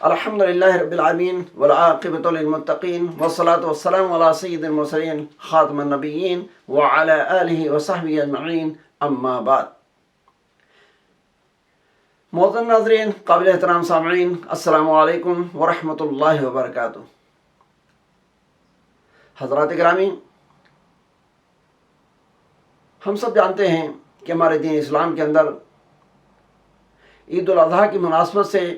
الحمد للہ رب العالمین والعاقبۃ للمتقین والصلاة والسلام علی سید المرسلین خاتم النبیین وعلی آلہ وصحبہ اجمعین اما بعد۔ محترم ناظرین، قابل احترام سامعین، السلام علیکم ورحمۃ اللہ وبرکاتہ۔ حضرات گرامی، ہم سب جانتے ہیں کہ ہمارے دین اسلام کے اندر عید الاضحیٰ کی مناسبت سے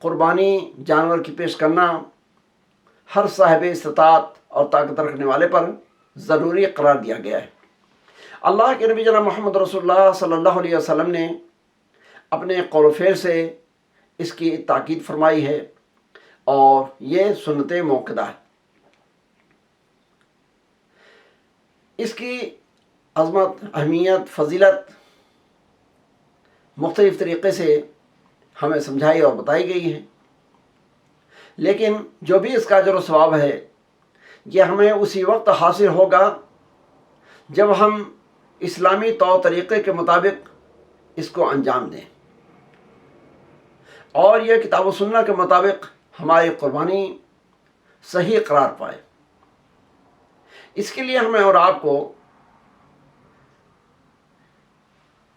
قربانی جانور کی پیش کرنا ہر صاحب استطاعت اور طاقت رکھنے والے پر ضروری قرار دیا گیا ہے۔ اللہ کے نبی جناب محمد رسول اللہ صلی اللہ علیہ وسلم نے اپنے قول و فعل سے اس کی تاکید فرمائی ہے اور یہ سنت موقدہ ہے۔ اس کی عظمت، اہمیت، فضیلت مختلف طریقے سے ہمیں سمجھائی اور بتائی گئی ہے، لیکن جو بھی اس کا اجر و ثواب ہے یہ ہمیں اسی وقت حاصل ہوگا جب ہم اسلامی طور طریقے کے مطابق اس کو انجام دیں اور یہ کتاب و سنت کے مطابق ہماری قربانی صحیح قرار پائے۔ اس کے لیے ہمیں اور آپ کو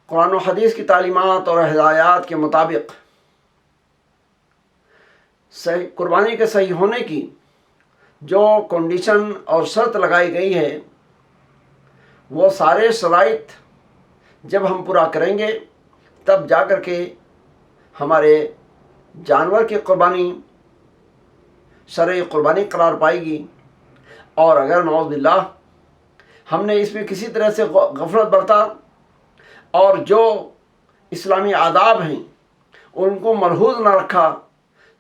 قرآن و حدیث کی تعلیمات اور ہدایات کے مطابق قربانی کے صحیح ہونے کی جو کنڈیشن اور شرط لگائی گئی ہے، وہ سارے شرائط جب ہم پورا کریں گے تب جا کر کے ہمارے جانور کی قربانی شرعی قربانی قرار پائے گی۔ اور اگر نعوذ باللہ ہم نے اس میں کسی طرح سے غفلت برتا اور جو اسلامی آداب ہیں ان کو ملحوظ نہ رکھا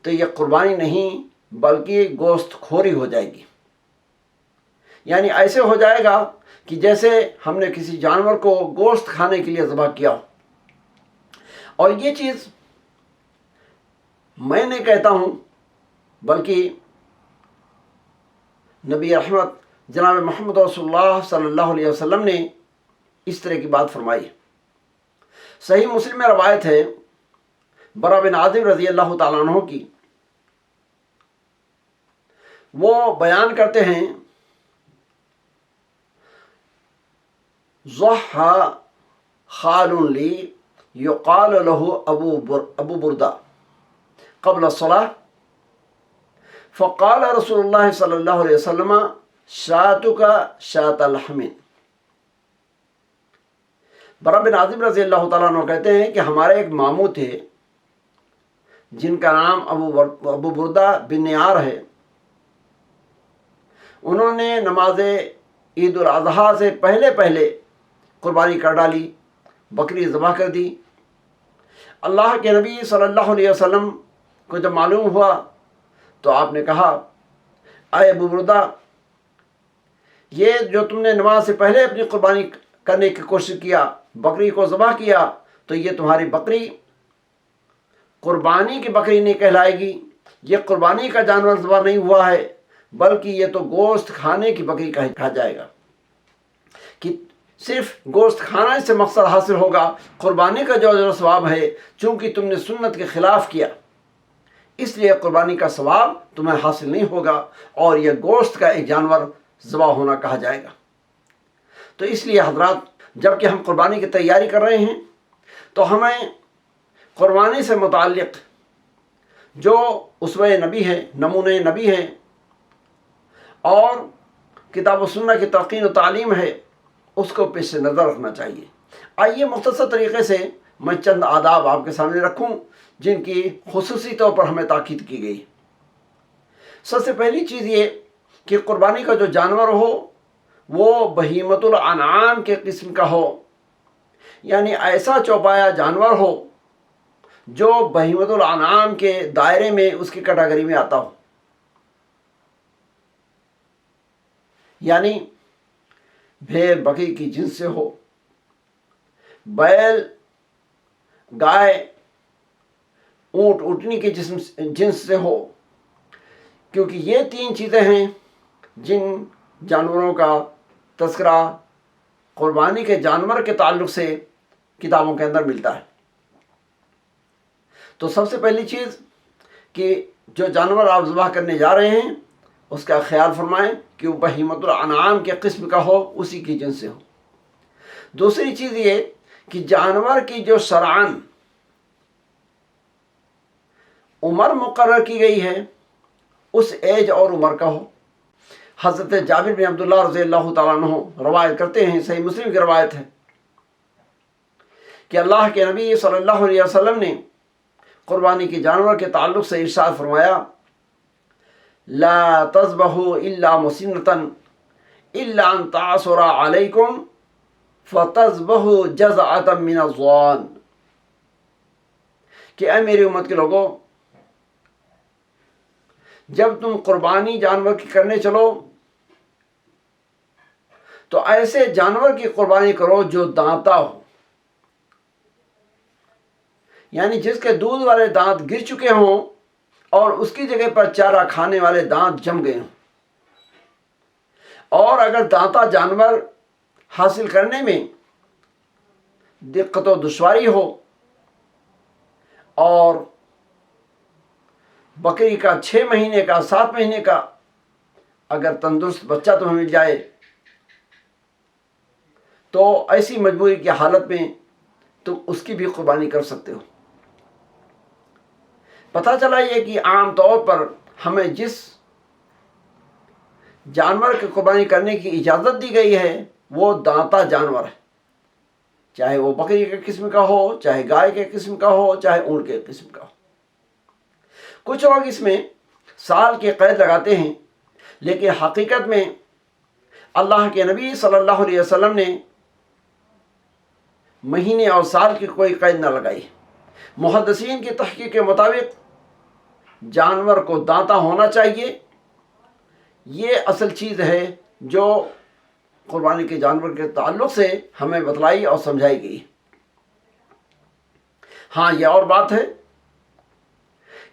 تو یہ قربانی نہیں بلکہ گوشت خوری ہو جائے گی۔ یعنی ایسے ہو جائے گا کہ جیسے ہم نے کسی جانور کو گوشت کھانے کے لیے ذبح کیا ہو۔ اور یہ چیز میں نہیں کہتا ہوں بلکہ نبی رحمت جناب محمد رسول اللہ صلی اللہ علیہ وسلم نے اس طرح کی بات فرمائی ہے۔ صحیح مسلم میں روایت ہے برا بن عازب رضی اللہ تعالیٰ عنہ کی، وہ بیان کرتے ہیں ضحى خال لی یقال له ابو بردہ قبل الصلاة فقال رسول اللہ صلی اللہ علیہ وسلم شاتك شاة لحم۔ برا بن عازب رضی اللہ تعالیٰ عنہ کہتے ہیں کہ ہمارے ایک ماموں تھے جن کا نام ابو بردہ بن نیار ہے۔ انہوں نے نماز عید الاضحیٰ سے پہلے قربانی کر ڈالی، بکری ذبح کر دی۔ اللہ کے نبی صلی اللہ علیہ وسلم کو جب معلوم ہوا تو آپ نے کہا، اے ابو بردہ، یہ جو تم نے نماز سے پہلے اپنی قربانی کرنے کی کوشش کیا، بکری کو ذبح کیا، تو یہ تمہاری بکری قربانی کی بکری نہیں کہلائے گی، یہ قربانی کا جانور ذبح نہیں ہوا ہے بلکہ یہ تو گوشت کھانے کی بکری کہا جائے گا۔ کہ صرف گوشت کھانا سے مقصد حاصل ہوگا، قربانی کا جو اجر و ثواب ہے چونکہ تم نے سنت کے خلاف کیا اس لیے قربانی کا ثواب تمہیں حاصل نہیں ہوگا اور یہ گوشت کا ایک جانور ذبح ہونا کہا جائے گا۔ تو اس لیے حضرات، جب کہ ہم قربانی کی تیاری کر رہے ہیں تو ہمیں قربانی سے متعلق جو اسوہ نبی ہے، نمونہ نبی ہے اور کتاب و سنت کی تلقین و تعلیم ہے، اس کو پیش نظر رکھنا چاہیے۔ آئیے مختصر طریقے سے میں چند آداب آپ کے سامنے رکھوں جن کی خصوصی طور پر ہمیں تاکید کی گئی۔ سب سے پہلی چیز یہ کہ قربانی کا جو جانور ہو وہ بہیمۃ الانعام کے قسم کا ہو، یعنی ایسا چوپایا جانور ہو جو بہیمۃ الانعام کے دائرے میں اس کی کیٹیگری میں آتا ہو، یعنی بھیڑ بکری کی جنس سے ہو، بیل گائے اونٹ اونٹنی کی جنس سے ہو، کیونکہ یہ تین چیزیں ہیں جن جانوروں کا تذکرہ قربانی کے جانور کے تعلق سے کتابوں کے اندر ملتا ہے۔ تو سب سے پہلی چیز کہ جو جانور آپ ذبح کرنے جا رہے ہیں اس کا خیال فرمائیں کہ وہ بہیمۃ الانعام کے قسم کا ہو، اسی کی جنس سے ہو۔ دوسری چیز یہ کہ جانور کی جو شرعاً عمر مقرر کی گئی ہے اس ایج اور عمر کا ہو۔ حضرت جابر بن عبداللہ رضی اللہ تعالیٰ عنہ روایت کرتے ہیں، صحیح مسلم کی روایت ہے، کہ اللہ کے نبی صلی اللہ علیہ وسلم نے قربانی کے جانور کے تعلق سے ارشاد فرمایا، لا تذبحوا الا مسنة الا ان تعثر علیکم فتذبحوا جزعة من الضان، کہ اے میری امت کے لوگوں، جب تم قربانی جانور کی کرنے چلو تو ایسے جانور کی قربانی کرو جو دانتا ہو، یعنی جس کے دودھ والے دانت گر چکے ہوں اور اس کی جگہ پر چارہ کھانے والے دانت جم گئے ہوں۔ اور اگر دانتا جانور حاصل کرنے میں دقت و دشواری ہو اور بکری کا 6 مہینے کا 7 مہینے کا اگر تندرست بچہ تمہیں مل جائے تو ایسی مجبوری کی حالت میں تم اس کی بھی قربانی کر سکتے ہو۔ پتہ چلا یہ کہ عام طور پر ہمیں جس جانور کی قربانی کرنے کی اجازت دی گئی ہے وہ دانتا جانور ہے، چاہے وہ بکری کے قسم کا ہو، چاہے گائے کے قسم کا ہو، چاہے اونٹ کے قسم کا ہو۔ کچھ لوگ اس میں سال کی قید لگاتے ہیں، لیکن حقیقت میں اللہ کے نبی صلی اللہ علیہ وسلم نے مہینے اور سال کی کوئی قید نہ لگائی۔ محدثین کی تحقیق کے مطابق جانور کو دانتا ہونا چاہیے، یہ اصل چیز ہے جو قربانی کے جانور کے تعلق سے ہمیں بتلائی اور سمجھائی گئی۔ ہاں، یہ اور بات ہے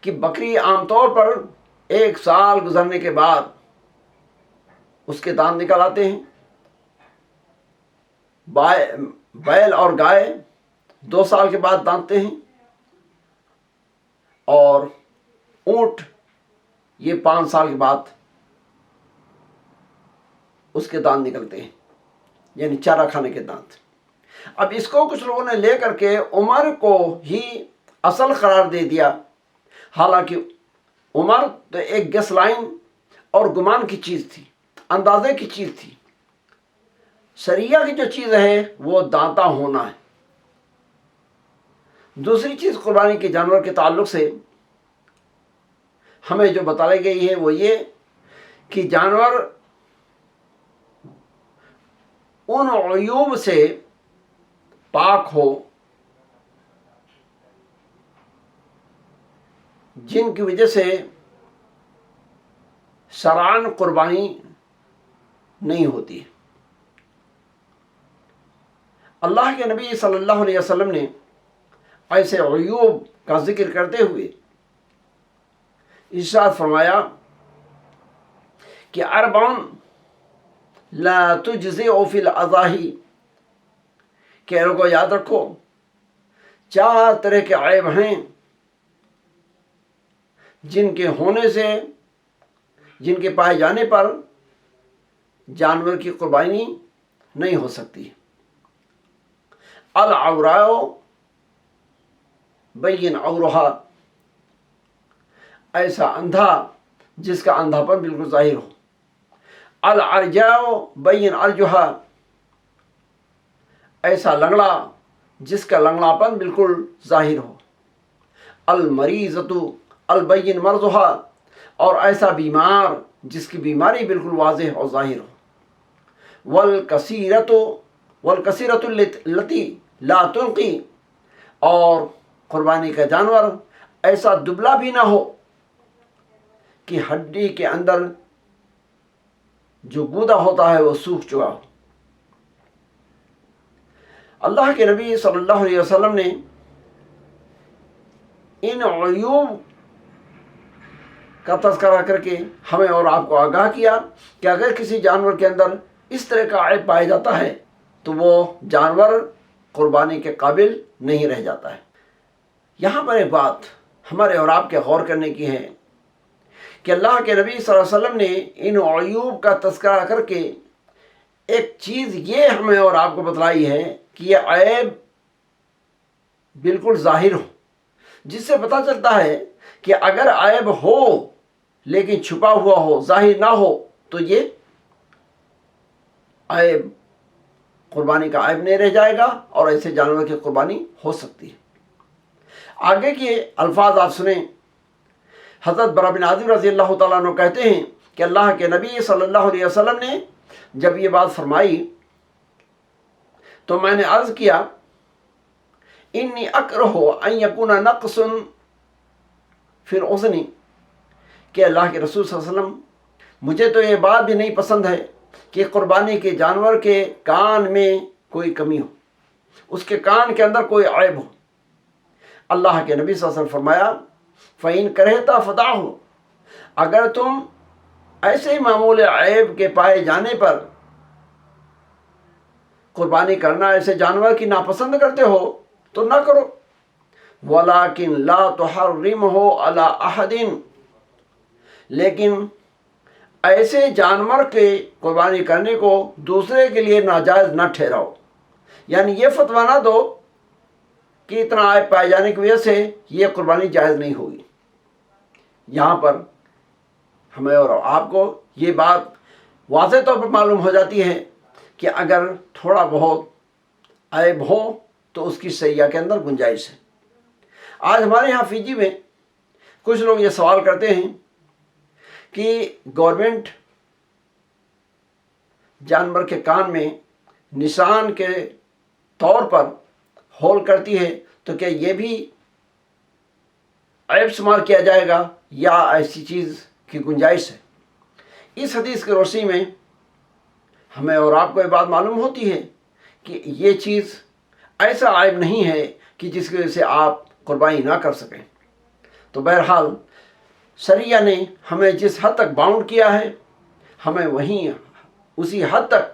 کہ بکری عام طور پر 1 سال گزرنے کے بعد اس کے دانت نکل آتے ہیں، بیل اور گائے 2 سال کے بعد دانتتے ہیں، اور اونٹ یہ 5 سال کے بعد اس کے دانت نکلتے ہیں، یعنی چارہ کھانے کے دانت۔ اب اس کو کچھ لوگوں نے لے کر کے عمر کو ہی اصل قرار دے دیا، حالانکہ عمر تو ایک گیس لائن اور گمان کی چیز تھی، اندازے کی چیز تھی۔ شریعہ کی جو چیز ہے وہ دانتا ہونا ہے۔ دوسری چیز قربانی کے جانور کے تعلق سے ہمیں جو بتائی گئی ہے وہ یہ کہ جانور ان عیوب سے پاک ہو جن کی وجہ سے شرعاً قربانی نہیں ہوتی۔ اللہ کے نبی صلی اللہ علیہ وسلم نے ایسے عیوب کا ذکر کرتے ہوئے ارشاد فرمایا کہ اربع لا تجزئ فی الاضاحی، کہ لوگوں یاد رکھو 4 طرح کے عیب ہیں جن کے ہونے سے، جن کے پائے جانے پر جانور کی قربانی نہیں ہو سکتی۔ العوراء بین عورھا، ایسا اندھا جس کا اندھاپن بالکل ظاہر ہو۔ العرجاء بین ارجھا، ایسا لنگڑا جس کا لنگڑاپن بالکل ظاہر ہو۔ المریضۃ البین مرضھا، اور ایسا بیمار جس کی بیماری بالکل واضح اور ظاہر ہو۔ والکثیرۃ التی لا تنقی، اور قربانی کا جانور ایسا دبلا بھی نہ ہو کہ ہڈی کے اندر جو گودا ہوتا ہے وہ سوکھ چکا ہو۔ اللہ کے نبی صلی اللہ علیہ وسلم نے ان عیوب کا تذکرہ کر کے ہمیں اور آپ کو آگاہ کیا کہ اگر کسی جانور کے اندر اس طرح کا عیب پایا جاتا ہے تو وہ جانور قربانی کے قابل نہیں رہ جاتا ہے۔ یہاں پر ایک بات ہمارے اور آپ کے غور کرنے کی ہے کہ اللہ کے نبی صلی اللہ علیہ وسلم نے ان عیوب کا تذکرہ کر کے ایک چیز یہ ہمیں اور آپ کو بتلائی ہے کہ یہ عیب بالکل ظاہر ہو، جس سے پتہ چلتا ہے کہ اگر عیب ہو لیکن چھپا ہوا ہو، ظاہر نہ ہو، تو یہ عیب قربانی کا عیب نہیں رہ جائے گا اور ایسے جانور کی قربانی ہو سکتی ہے۔ آگے کے الفاظ آپ سنیں۔ حضرت برا بن عازب رضی اللہ تعالیٰ عنہ کہتے ہیں کہ اللہ کے نبی صلی اللہ علیہ وسلم نے جب یہ بات فرمائی تو میں نے عرض کیا انی اکرہ ان یکون نقص فی الاذن، کہ اللہ کے رسول صلی اللہ علیہ وسلم مجھے تو یہ بات بھی نہیں پسند ہے کہ قربانی کے جانور کے کان میں کوئی کمی ہو، اس کے کان کے اندر کوئی عیب ہو۔ اللہ کے نبی صلی اللہ علیہ وسلم فرمایا فَإِن كَرِهْتَ فَدَعْهُ، اگر تم ایسے ہی معمول عیب کے پائے جانے پر قربانی کرنا ایسے جانور کی ناپسند کرتے ہو تو نہ کرو۔ وَلَكِنْ لَا تُحَرِّمْهُ عَلَىٰ أَحَدٍ، لیکن ایسے جانور کے قربانی کرنے کو دوسرے کے لیے ناجائز نہ ٹھہراؤ، یعنی یہ فتویٰ نہ دو کہ اتنا عیب پائے جانے کی وجہ سے یہ قربانی جائز نہیں ہوگی۔ یہاں پر ہمیں اور آپ کو یہ بات واضح طور پر معلوم ہو جاتی ہے کہ اگر تھوڑا بہت عیب ہو تو اس کی سیاح کے اندر گنجائش ہے۔ آج ہمارے یہاں فیجی میں کچھ لوگ یہ سوال کرتے ہیں کہ گورنمنٹ جانور کے کان میں نشان کے طور پر ہول کرتی ہے، تو کیا یہ بھی عیب شمار کیا جائے گا یا ایسی چیز کی گنجائش ہے؟ اس حدیث کی روشنی میں ہمیں اور آپ کو یہ بات معلوم ہوتی ہے کہ یہ چیز ایسا عیب نہیں ہے کہ جس کی وجہ سے آپ قربانی نہ کر سکیں۔ تو بہرحال شریعہ نے ہمیں جس حد تک باؤنڈ کیا ہے، ہمیں وہیں اسی حد تک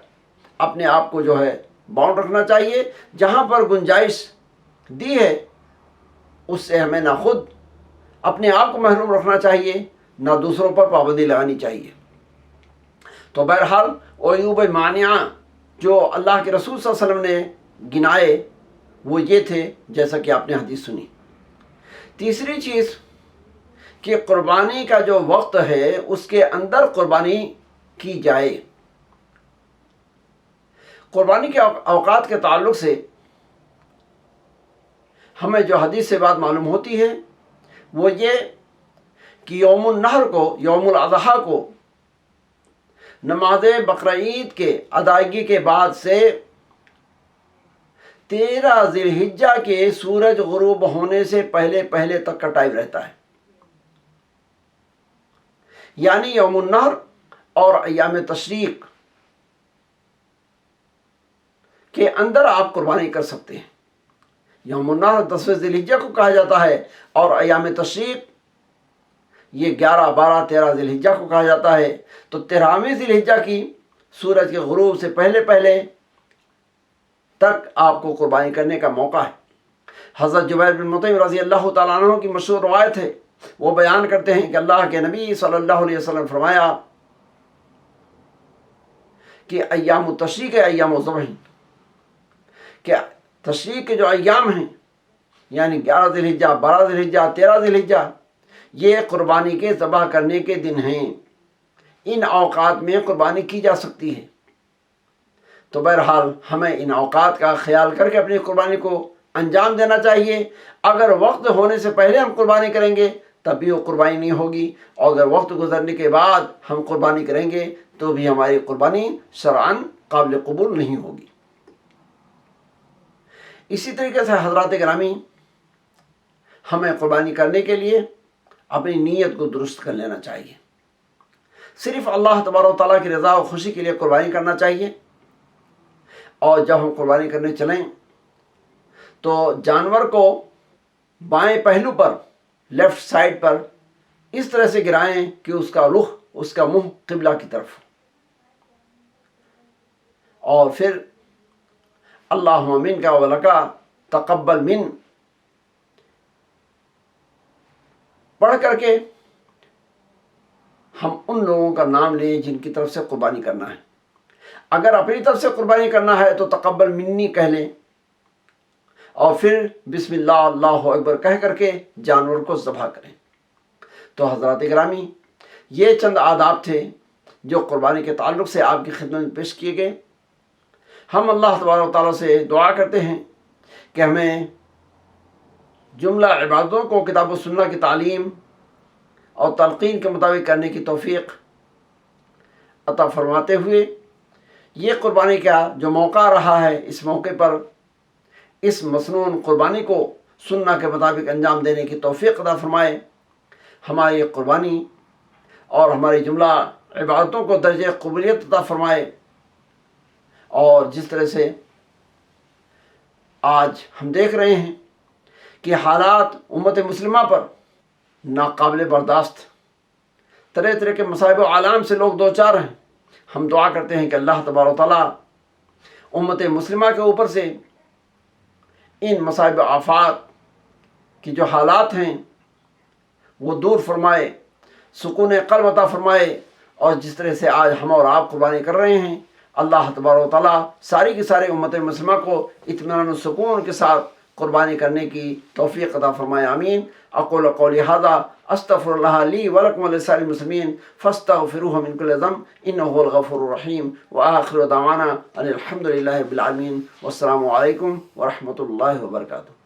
اپنے آپ کو جو ہے باؤنڈ رکھنا چاہیے۔ جہاں پر گنجائش دی ہے اس سے ہمیں نہ خود اپنے آپ کو محروم رکھنا چاہیے، نہ دوسروں پر پابندی لگانی چاہیے۔ تو بہرحال عیوب مانعہ جو اللہ کے رسول صلی اللہ علیہ وسلم نے گنائے وہ یہ تھے جیسا کہ آپ نے حدیث سنی۔ تیسری چیز کہ قربانی کا جو وقت ہے اس کے اندر قربانی کی جائے۔ قربانی کے اوقات کے تعلق سے ہمیں جو حدیث سے بات معلوم ہوتی ہے وہ یہ کہ یوم النحر کو، یوم الاضحیٰ کو، نماز بقرعید کے ادائیگی کے بعد سے 13 ذی الحجہ کے سورج غروب ہونے سے پہلے تک کا ٹائم رہتا ہے، یعنی یوم النحر اور ایام تشریق کے اندر آپ قربانی کر سکتے ہیں۔ یوم النحر 10 ذی الحجہ کو کہا جاتا ہے اور ایام تشریق یہ 11، 12، 13 ذی الحجہ کو کہا جاتا ہے۔ تو 13ویں ذی الحجہ کی سورج کے غروب سے پہلے تک آپ کو قربانی کرنے کا موقع ہے۔ حضرت جبیر بن مطعم رضی اللہ تعالیٰ عنہ کی مشہور روایت ہے، وہ بیان کرتے ہیں کہ اللہ کے نبی صلی اللہ علیہ وسلم فرمایا کہ ایام التشریق ایام الذبح، کہ تشریق کے جو ایام ہیں یعنی 11 ذی الحجہ، 12 ذی الحجہ، 13 ذی الحجہ، یہ قربانی کے ذبح کرنے کے دن ہیں۔ ان اوقات میں قربانی کی جا سکتی ہے۔ تو بہرحال ہمیں ان اوقات کا خیال کر کے اپنی قربانی کو انجام دینا چاہیے۔ اگر وقت ہونے سے پہلے ہم قربانی کریں گے تب بھی وہ قربانی نہیں ہوگی، اور اگر وقت گزرنے کے بعد ہم قربانی کریں گے تو بھی ہماری قربانی شرعاً قابل قبول نہیں ہوگی۔ اسی طریقے سے حضرات گرامی، ہمیں قربانی کرنے کے لیے اپنی نیت کو درست کر لینا چاہیے۔ صرف اللہ تبارک و تعالیٰ کی رضا و خوشی کے لیے قربانی کرنا چاہیے، اور جب ہم قربانی کرنے چلیں تو جانور کو بائیں پہلو پر، لیفٹ سائڈ پر اس طرح سے گرائیں کہ اس کا رخ، اس کا منہ قبلہ کی طرف، اور پھر اللہم منک ولک تقبل من پڑھ کر کے ہم ان لوگوں کا نام لیں جن کی طرف سے قربانی کرنا ہے. اگر اپنی طرف سے قربانی کرنا ہے تو تقبل منی کہہ لیں اور پھر بسم اللہ اللہ اکبر کہہ کر کے جانور کو ذبح کریں. تو حضرات گرامی، یہ چند آداب تھے جو قربانی کے تعلق سے آپ کی خدمت میں پیش کیے گئے. ہم اللہ تبارک و تعالیٰ سے دعا کرتے ہیں کہ ہمیں جملہ عبادتوں کو کتاب و سنہ کی تعلیم اور تلقین کے مطابق کرنے کی توفیق عطا فرماتے ہوئے یہ قربانی کا جو موقع رہا ہے، اس موقع پر اس مسنون قربانی کو سنہ کے مطابق انجام دینے کی توفیق عطا فرمائے. ہماری قربانی اور ہماری جملہ عبادتوں کو درجہ قبولیت عطا فرمائے. اور جس طرح سے آج ہم دیکھ رہے ہیں کہ حالات امت مسلمہ پر ناقابل برداشت، طرح طرح کے مصائب و آلام سے لوگ دوچار ہیں. ہم دعا کرتے ہیں کہ اللہ تبارک و تعالیٰ امت مسلمہ کے اوپر سے ان مصائب و آفات کی جو حالات ہیں وہ دور فرمائے، سکون قلب عطا فرمائے. اور جس طرح سے آج ہم اور آپ قربانی کر رہے ہیں، اللہ تبارک و تعالیٰ ساری کی ساری امت مسلمہ کو اطمینان و سکون کے ساتھ قربانی کرنے کی توفیق عطا فرمائے. آمین. اقول قولی ھذا استغفر اللہ لی ولکم ولسائر المسلمین فاستغفروہ من کل ذنب انہ هو الغفور الرحیم. وآخر دعوانا ان الحمد للہ رب العالمین. والسلام علیکم ورحمۃ اللہ وبرکاتہ.